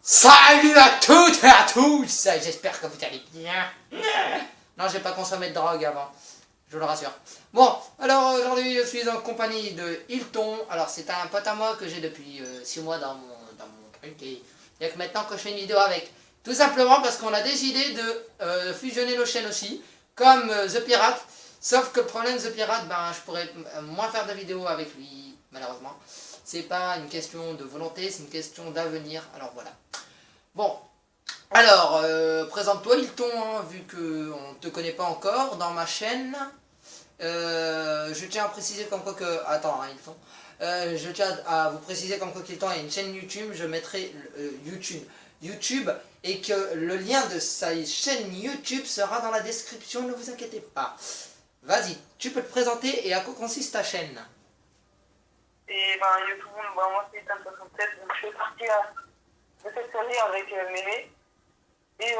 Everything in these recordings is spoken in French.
Salut à toutes et à tous. J'espère que vous allez bien. Non, j'ai pas consommé de drogue avant, je le rassure. Bon, alors aujourd'hui je suis en compagnie de Hilton. Alors c'est un pote à moi que j'ai depuis 6 mois dans mon truc. Et il y a que maintenant que je fais une vidéo avec. Tout simplement parce qu'on a décidé de fusionner nos chaînes aussi, comme The Pirate. Sauf que le problème The Pirate, ben je pourrais moins faire de vidéos avec lui, malheureusement. C'est pas une question de volonté, c'est une question d'avenir. Alors voilà. Bon, alors, présente-toi Hilton, hein, vu qu'on ne te connaît pas encore dans ma chaîne. Je tiens à préciser comme quoi que... Attends, hein, Hilton. Je tiens à vous préciser comme quoi qu'Hilton a une chaîne YouTube. Je mettrai YouTube et que le lien de sa chaîne YouTube sera dans la description, ne vous inquiétez pas. Vas-y, tu peux te présenter et à quoi consiste ta chaîne? Et ben, YouTube, ben, moi c'est Tam67, donc je fais partie de cette série avec Mémé. Et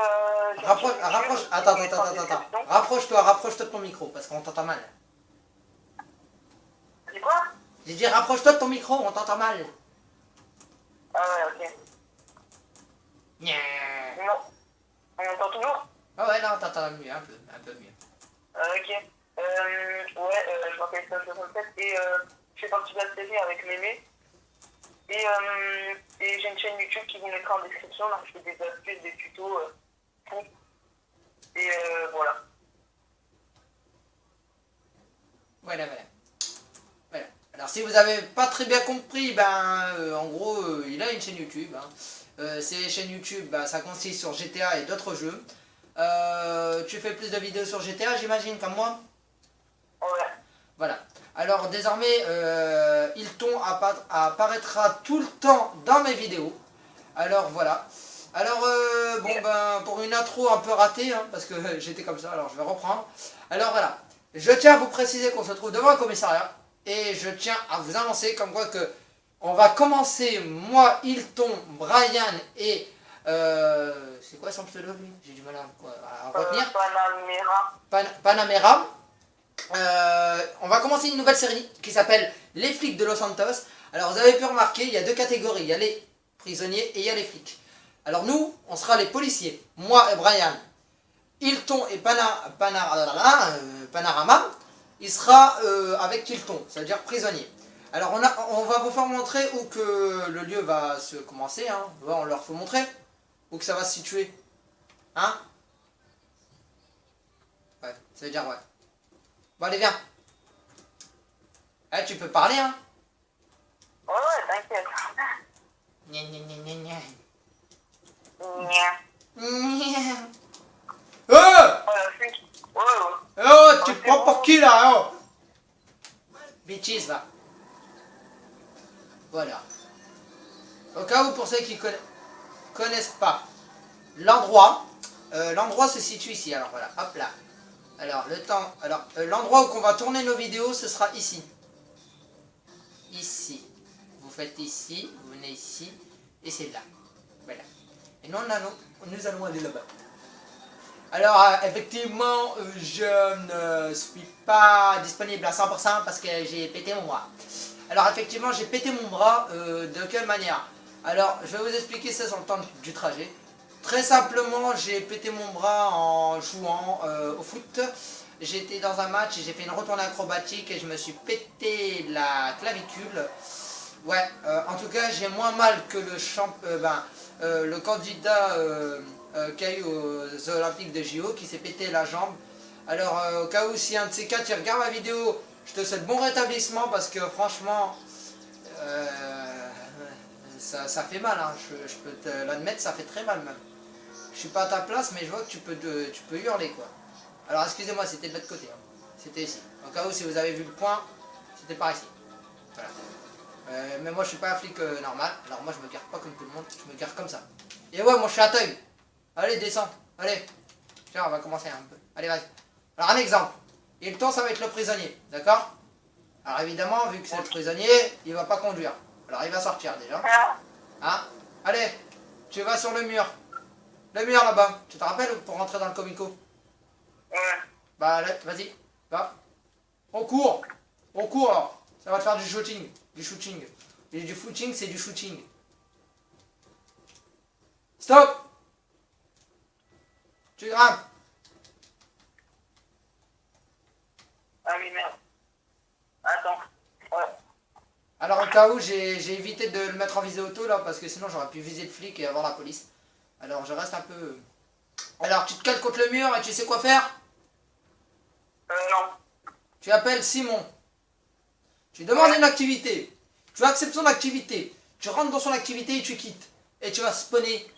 Attends. Rapproche-toi de ton micro parce qu'on t'entend mal. C'est quoi? J'ai dit rapproche-toi de ton micro, on t'entend mal. Ah ouais, ok. Nya. Non. On entend toujours? Ah ouais, non, t'entends mieux, un peu mieux. Ok. Je m'appelle Tam67 et je fais partie de la série avec Mémé. Et j'ai une chaîne YouTube qui vous mettra en description, donc je fais des astuces, des tutos, tout. Et voilà. Voilà. Alors si vous avez pas très bien compris, ben en gros il a une chaîne YouTube. Hein. Ces chaînes YouTube, ben, ça consiste sur GTA et d'autres jeux. Tu fais plus de vidéos sur GTA, j'imagine, comme moi. Ouais. Voilà. Alors désormais, Hilton apparaîtra tout le temps dans mes vidéos. Alors voilà. Alors bon ben pour une intro un peu ratée, hein, parce que j'étais comme ça, alors je vais reprendre. Alors voilà. Je tiens à vous préciser qu'on se trouve devant un commissariat. Et je tiens à vous annoncer comme quoi que on va commencer, moi, Hilton, Brian et... c'est quoi son pseudo lui? J'ai du mal à retenir. Panamera. On va commencer une nouvelle série qui s'appelle Les flics de Los Santos. Alors vous avez pu remarquer, il y a deux catégories. Il y a les prisonniers et il y a les flics. Alors nous, on sera les policiers. Moi et Brian. Hilton et Panorama, il sera avec Hilton, c'est-à-dire prisonnier. Alors on va vous faire montrer où que le lieu va se commencer. Hein. On leur faut montrer où que ça va se situer. Hein? Ouais, ça veut dire ouais. Bon allez viens. Eh, tu peux parler hein. Ouais, t'inquiète. Gna gna gna gna gna. Nya. Oh! Oh, tu te prends pour qui là? Oh! Bitches va. Voilà. Au cas où pour ceux qui connaissent pas l'endroit, l'endroit se situe ici. Alors voilà, hop là. Alors l'endroit où on va tourner nos vidéos, ce sera ici. Ici. Vous faites ici, vous venez ici, et c'est là. Voilà. Et nous allons aller là-bas. Alors effectivement, je ne suis pas disponible à 100% parce que j'ai pété mon bras. Alors effectivement, j'ai pété mon bras, de quelle manière? Alors, je vais vous expliquer ça sur le temps du trajet. Très simplement, j'ai pété mon bras en jouant au foot. J'étais dans un match et j'ai fait une retournée acrobatique et je me suis pété la clavicule. Ouais, en tout cas, j'ai moins mal que le candidat qui a eu aux Olympiques de JO qui s'est pété la jambe. Alors, au cas où si un de ces quatre tu regardes ma vidéo, je te souhaite bon rétablissement parce que franchement, ça fait mal, hein. Je peux te l'admettre, ça fait très mal même. Je suis pas à ta place, mais je vois que tu peux hurler quoi. Alors excusez-moi, c'était de l'autre côté, hein. C'était ici. Au cas où si vous avez vu le point, c'était par ici. Voilà. Mais moi je suis pas un flic normal, alors moi je me garde pas comme tout le monde, je me garde comme ça. Et ouais, moi je suis à Teuil. Allez, descends, allez. Tiens, on va commencer un peu. Allez, vas-y. Alors un exemple. Et le temps, ça va être le prisonnier, d'accord? Alors évidemment, vu que c'est le prisonnier, il va pas conduire. Alors il va sortir déjà. Hein? Allez, tu vas sur le mur. Le mur là-bas. Tu te rappelles pour rentrer dans le comico? Ouais. Bah allez, vas-y. Va. On court alors. Ça va te faire du shooting. Du shooting. Et du footing, c'est du shooting. Stop. Tu grimpes. Ah oui, merde. Attends. Ouais. Alors au cas où, j'ai évité de le mettre en visée auto là, parce que sinon j'aurais pu viser le flic et avoir la police. Alors je reste un peu... Alors tu te cales contre le mur et tu sais quoi faire? Non. Tu appelles Simon. Tu demandes une activité. Tu acceptes son activité. Tu rentres dans son activité et tu quittes. Et tu vas spawner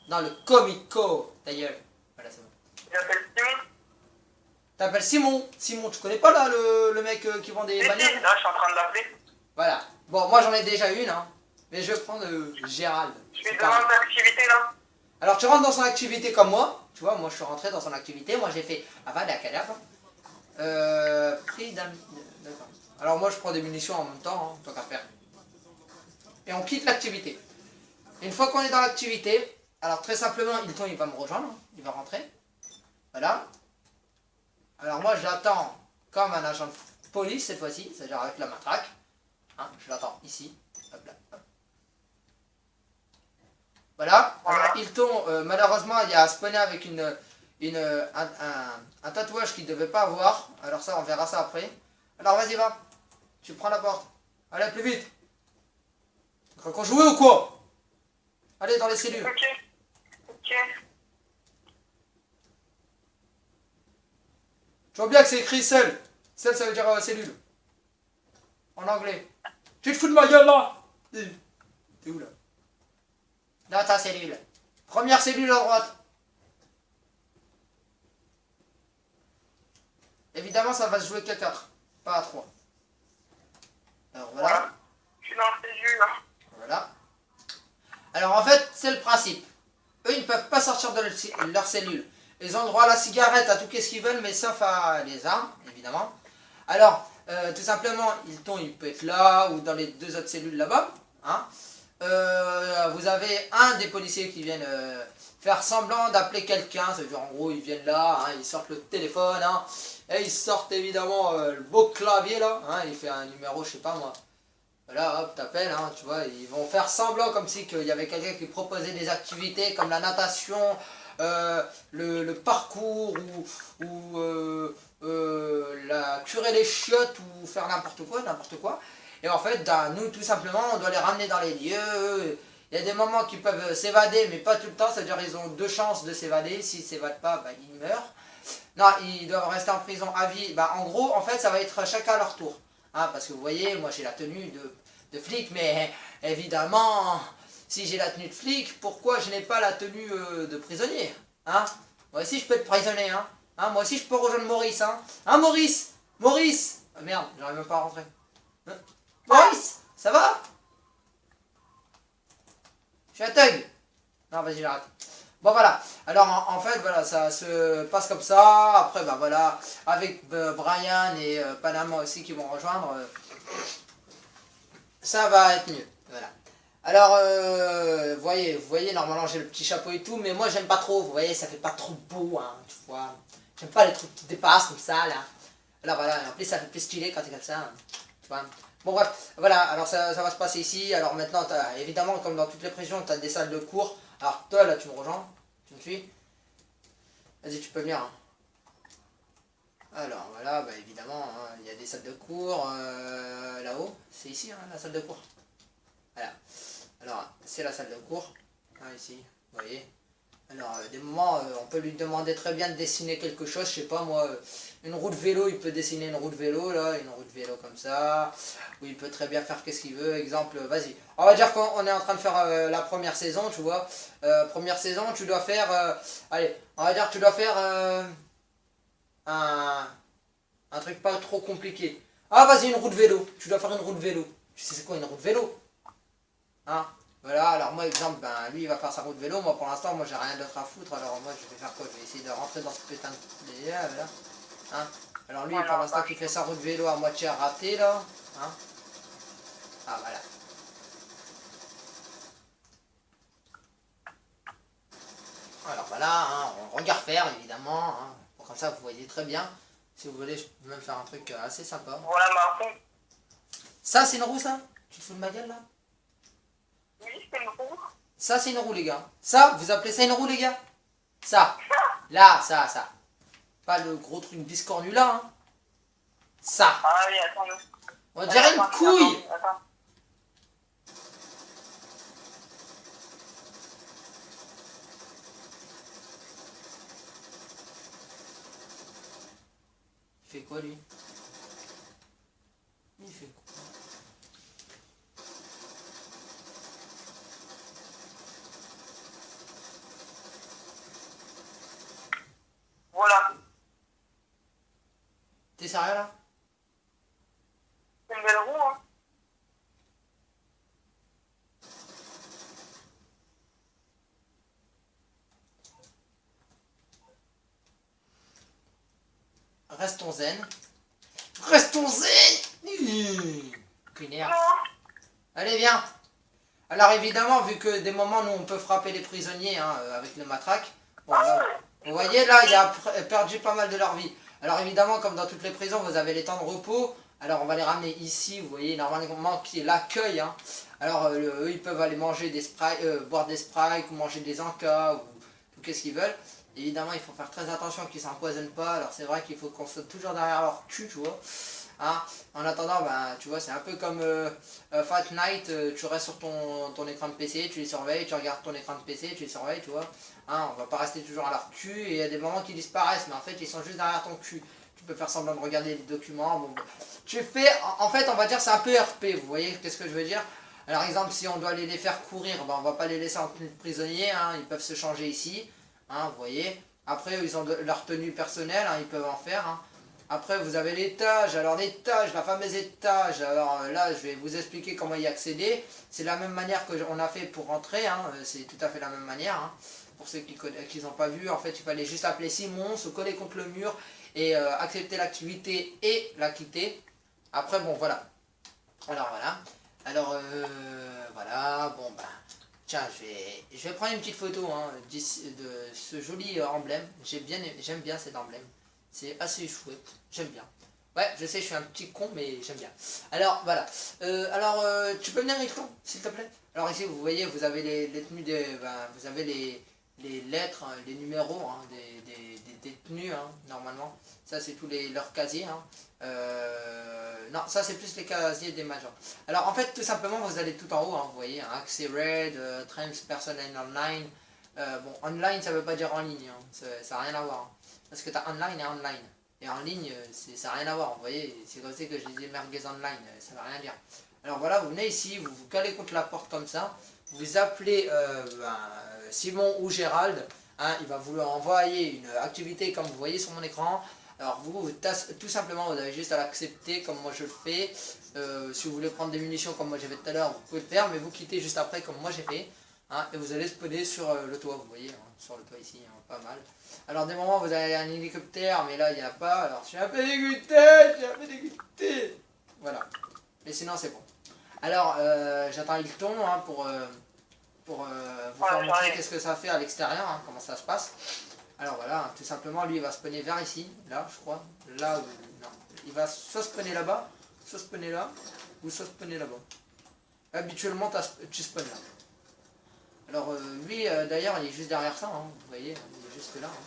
dans le Comico. D'ailleurs. Voilà, c'est bon. J'appelle Simon. T'appelles Simon. Simon, tu connais pas là le mec qui vend des Si, bagnoles? là, je suis en train de l'appeler. Voilà. Bon, moi j'en ai déjà une, hein. Mais je vais prendre Gérald. Je lui C'est pareil. demande d'activité, là. Alors tu rentres dans son activité comme moi. Tu vois, moi je suis rentré dans son activité. Moi j'ai fait Avada-Kedavra. Prix d'un... D'accord. Alors moi je prends des munitions en même temps, hein, tant qu'à faire. Et on quitte l'activité. Une fois qu'on est dans l'activité, alors très simplement, Hilton il va me rejoindre, hein, il va rentrer. Voilà. Alors moi je l'attends comme un agent de police cette fois-ci, c'est-à-dire avec la matraque. Hein, je l'attends ici. Hop là. Hop. Voilà. Alors Hilton, malheureusement, il a spawné avec un tatouage qu'il ne devait pas avoir. Alors ça, on verra ça après. Alors vas-y, va. Tu prends la porte. Allez, plus vite. Qu'on jouer ou quoi? Allez, dans les cellules. Ok. Ok. Tu vois bien que c'est écrit cell. Cell, ça veut dire cellule. En anglais. Tu te fous de ma gueule, là? T'es où, là? Dans ta cellule. Première cellule à droite. Évidemment, ça va se jouer qu'à 4, pas à 3. Alors voilà. Je suis dans le cellule, là. Voilà. Alors en fait, c'est le principe. Eux, ils ne peuvent pas sortir de leur cellule. Ils ont le droit à la cigarette, à tout ce qu'ils veulent, mais sauf à les armes, évidemment. Alors, tout simplement, Hilton, il peut être là, ou dans les 2 autres cellules là-bas. Hein. Vous avez un des policiers qui viennent faire semblant d'appeler quelqu'un. C'est-à-dire, en gros, ils viennent là, hein, ils sortent le téléphone, hein, et ils sortent évidemment le beau clavier là. Hein, il fait un numéro, je sais pas moi. Voilà, hop, t'appelles, hein, tu vois, ils vont faire semblant comme si qu'il y avait quelqu'un qui proposait des activités comme la natation, le parcours ou curer les chiottes ou faire n'importe quoi. Et en fait, nous, tout simplement, on doit les ramener dans les lieux. Il y a des moments qui peuvent s'évader, mais pas tout le temps, c'est-à-dire ils ont 2 chances de s'évader. S'ils ne s'évadent pas, bah, ils meurent. Non, ils doivent rester en prison à vie. Bah, en gros, en fait, ça va être chacun à leur tour. Hein, parce que vous voyez, moi j'ai la tenue de flic, mais évidemment, si j'ai la tenue de flic, pourquoi je n'ai pas la tenue de prisonnier? Hein? Moi aussi je peux être prisonnier, hein? Hein, moi aussi je peux rejoindre Maurice, hein? Hein, Maurice? Maurice! Oh, merde, j'arrive même pas à rentrer. Hein? Maurice! Ça va? Je suis un thug! Non, vas-y, j'arrête. Bon, voilà. Alors, en fait, voilà, ça se passe comme ça. Après, bah voilà, avec Brian et Panama aussi qui vont rejoindre, ça va être mieux. Voilà. Alors, vous voyez, normalement j'ai le petit chapeau et tout, mais moi j'aime pas trop. Vous voyez, ça fait pas trop beau, hein, tu vois. J'aime pas les trucs qui dépassent comme ça, là. Alors voilà, en plus ça fait plus stylé quand c'est comme ça, hein, tu vois. Bon bref, voilà, alors ça va se passer ici. Alors maintenant, évidemment, comme dans toutes les prisons, tu as des salles de cours. Alors toi, là, tu me rejoins? Tu me suis? Vas-y, tu peux venir. Hein. Alors voilà, bah évidemment, hein, il y a des salles de cours là-haut. C'est ici, hein, la salle de cours. Voilà. Alors, c'est la salle de cours. Hein, ici, vous voyez. Alors, des moments, on peut lui demander très bien de dessiner quelque chose. Je sais pas, moi, une roue de vélo, il peut dessiner une roue de vélo, là, une roue de vélo comme ça. Ou il peut très bien faire qu'est-ce qu'il veut. Exemple, vas-y. On va dire qu'on est en train de faire la première saison, tu vois. Première saison, tu dois faire... allez, on va dire que tu dois faire un truc pas trop compliqué. Ah, vas-y, une roue de vélo. Tu dois faire une roue de vélo. Tu sais c'est quoi une roue de vélo? Hein? Voilà, alors moi, exemple, ben, lui, il va faire sa roue de vélo. Moi, pour l'instant, moi, j'ai rien d'autre à foutre. Alors, moi, je vais faire quoi? Je vais essayer de rentrer dans ce putain de... Là. Hein? Alors, lui, pour l'instant, il fait sa roue de vélo à moitié ratée, là. Hein? Ah, voilà. Alors, voilà, hein, on regarde faire, évidemment. Hein. Comme ça, vous voyez très bien. Si vous voulez, je peux même faire un truc assez sympa. Voilà ma roue. Ça, c'est une roue, ça? Tu te fous de ma gueule, là? Oui, c'est une roue. Ça, c'est une roue, les gars. Ça, vous appelez ça une roue, les gars? Ça. Là, ça. Pas le gros truc biscornu là, hein. Ça. Ah oui, attends. On dirait une couille. Attends. Il fait quoi, lui? Il fait quoi? Voilà. T'es sérieux, là? C'est une belle roue, hein. Restons zen. Restons zen. Cunard. Allez, viens. Alors évidemment, vu que des moments nous on peut frapper les prisonniers hein, avec le matraque, bon, là, vous voyez là, il a perdu pas mal de leur vie. Alors évidemment, comme dans toutes les prisons, vous avez les temps de repos. Alors on va les ramener ici, vous voyez, normalement qui est l'accueil. Hein. Alors eux, ils peuvent aller manger des sprays, boire des sprays, ou manger des encas, ou tout qu'est-ce qu'ils veulent. Évidemment, il faut faire très attention qu'ils ne s'empoisonnent pas. Alors c'est vrai qu'il faut qu'on soit toujours derrière leur cul, tu vois. Hein. En attendant, ben, tu vois, c'est un peu comme Fight Night, tu restes sur ton écran de PC, tu les surveilles, tu regardes ton écran de PC, tu les surveilles, tu vois. Hein, on va pas rester toujours à leur cul, et il y a des moments qui disparaissent, mais en fait, ils sont juste derrière ton cul. Tu peux faire semblant de regarder les documents. Bon, tu fais, en fait, on va dire, c'est un peu RP, vous voyez, qu'est-ce que je veux dire? Alors, exemple, si on doit les faire courir, ben, on va pas les laisser en tenue de prisonnier, hein, ils peuvent se changer ici, hein, vous voyez. Après, ils ont leur tenue personnelle, hein, ils peuvent en faire, hein. Après, vous avez l'étage. Alors, l'étage, la fameuse étage. Alors là, je vais vous expliquer comment y accéder. C'est la même manière que on a fait pour rentrer. Hein. C'est tout à fait la même manière. Hein. Pour ceux qui n'ont pas vu, en fait, il fallait juste appeler Simon, se coller contre le mur et accepter l'activité et la quitter. Après, bon, voilà. Alors, voilà. Alors, voilà. Bon, bah. Tiens, je vais prendre une petite photo hein, de ce joli emblème. J'aime bien cet emblème. C'est assez chouette, j'aime bien. Ouais, je sais, je suis un petit con, mais j'aime bien. Alors, voilà. Tu peux venir, Hilton, s'il te plaît? Alors ici, vous voyez, vous avez les tenues vous avez les lettres, hein, les numéros hein, des tenues, hein, normalement. Ça, c'est tous leurs casiers. Hein. Non, ça, c'est plus les casiers des majors. Alors, en fait, tout simplement, vous allez tout en haut, hein, vous voyez, hein, accès red, trans personnel online. Bon, online, ça veut pas dire en ligne, hein, ça n'a rien à voir. Hein. Parce que tu as online et online. Et en ligne, ça n'a rien à voir. Vous voyez, c'est comme ça que je disais merguez online, ça ne veut rien dire. Alors voilà, vous venez ici, vous vous calez contre la porte comme ça. Vous appelez Simon ou Gérald. Hein, il va vous envoyer une activité comme vous voyez sur mon écran. Alors vous, tout simplement, vous avez juste à l'accepter comme moi je le fais. Si vous voulez prendre des munitions comme moi j'ai fait tout à l'heure, vous pouvez le faire. Mais vous quittez juste après comme moi j'ai fait. Hein, et vous allez spawner sur le toit, vous voyez, hein, sur le toit ici, hein, pas mal. Alors des moments vous avez un hélicoptère, mais là il n'y en a pas, alors je suis un peu dégoûté, voilà. Mais sinon c'est bon. Alors j'attends Hilton hein, pour vous faire montrer qu'est-ce que ça fait à l'extérieur, hein, comment ça se passe. Alors voilà, hein, tout simplement lui il va spawner vers ici, là je crois, là ou non. Il va soit spawner là-bas, soit spawner là, ou soit spawner là-bas. Habituellement tu spawns là. Alors lui d'ailleurs il est juste derrière ça, hein, vous voyez, il est juste là. Hein.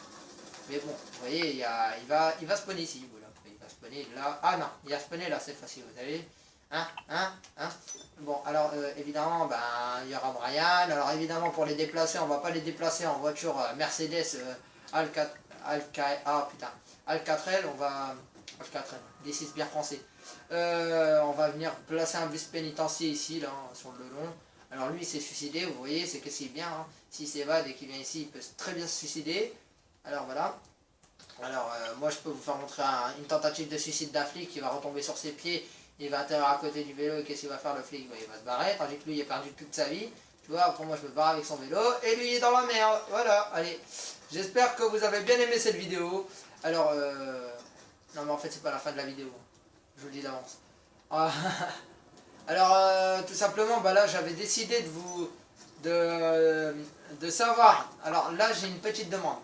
Mais bon, vous voyez, il va spawner ici, voilà. Il va spawner là. Ah non, il va spawner là cette fois-ci, vous savez. Hein. Bon, alors évidemment, ben, il y aura Brian. Alors évidemment, pour les déplacer, on va pas les déplacer en voiture Mercedes Alcatel, on va... Alcatel, des 6 bières français. On va venir placer un bus pénitentiaire ici, là, sur le long. Alors lui, il s'est suicidé, vous voyez, c'est que c'est bien. Hein. S'il s'évade et qu'il vient ici, il peut très bien se suicider. Alors voilà. Alors moi, je peux vous faire montrer une tentative de suicide d'un flic qui va retomber sur ses pieds. Il va atterrir à côté du vélo et qu'est-ce qu'il va faire le flic? Il va se barrer, tandis que lui, il a perdu toute sa vie. Tu vois, après moi, je me barre avec son vélo et lui, il est dans la merde. Voilà, allez. J'espère que vous avez bien aimé cette vidéo. Alors, non mais en fait, c'est pas la fin de la vidéo. Je vous le dis d'avance. Alors, tout simplement, bah là, j'avais décidé de vous... de savoir. Alors là, j'ai une petite demande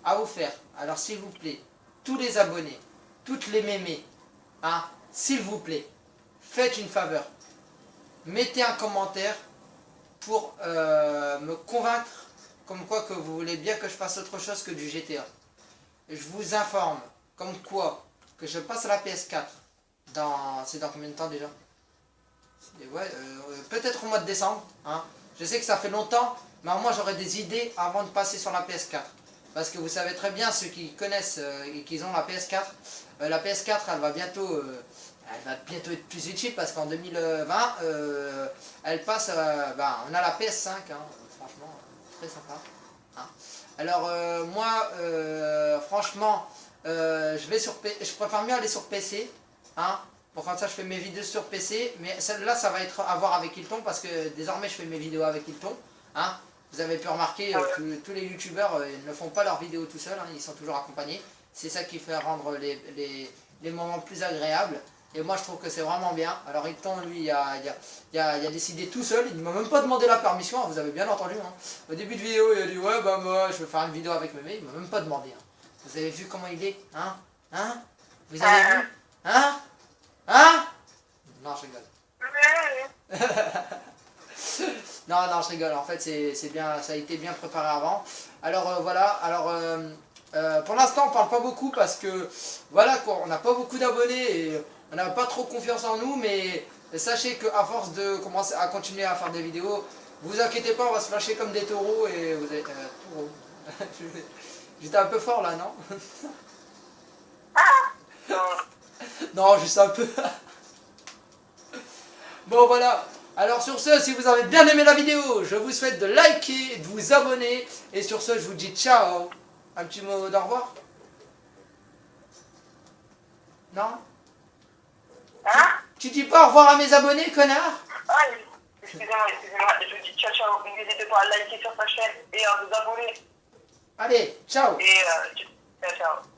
à vous faire. Alors, s'il vous plaît, tous les abonnés, toutes les mémés, hein, s'il vous plaît, faites une faveur. Mettez un commentaire pour me convaincre comme quoi que vous voulez bien que je fasse autre chose que du GTA. Je vous informe comme quoi que je passe à la PS4 c'est dans combien de temps déjà? Ouais, peut-être au mois de décembre. Hein. Je sais que ça fait longtemps, mais moi j'aurai des idées avant de passer sur la PS4. Parce que vous savez très bien, ceux qui connaissent et qui ont la PS4 elle va bientôt être plus utile parce qu'en 2020 elle passe, on a la PS5, hein, franchement très sympa. Hein. Alors moi franchement je préfère mieux aller sur PC. Hein. Pour comme ça je fais mes vidéos sur PC, mais celle-là ça va être à voir avec Hilton parce que désormais je fais mes vidéos avec Hilton. Hein. Vous avez pu remarquer, tous les youtubeurs ne font pas leurs vidéos tout seuls, hein, ils sont toujours accompagnés. C'est ça qui fait rendre les moments plus agréables. Et moi je trouve que c'est vraiment bien. Alors Hilton lui il a décidé tout seul, il ne m'a même pas demandé la permission, vous avez bien entendu. Hein. Au début de vidéo il a dit ouais bah moi je vais faire une vidéo avec Mémé, il ne m'a même pas demandé. Hein. Vous avez vu comment il est? Hein? Hein? Vous avez vu? Hein? Hein? Non, je rigole. Non, non, je rigole. En fait, c'est bien, ça a été bien préparé avant. Alors voilà. Alors pour l'instant, on parle pas beaucoup parce que voilà quoi, on n'a pas beaucoup d'abonnés et on n'a pas trop confiance en nous. Mais sachez qu'à force de commencer à continuer à faire des vidéos, vous inquiétez pas, on va se flasher comme des taureaux et vous êtes taureaux. J'étais un peu fort là, non? Non, juste un peu. Bon voilà, alors sur ce, si vous avez bien aimé la vidéo, je vous souhaite de liker, de vous abonner. Et sur ce, je vous dis ciao. Un petit mot d'au revoir? Non? Hein? Tu dis pas au revoir à mes abonnés, connard? Ah, excusez-moi, je vous dis ciao ciao, n'hésitez pas à liker sur sa chaîne et à vous abonner. Allez, ciao. Et ciao ciao.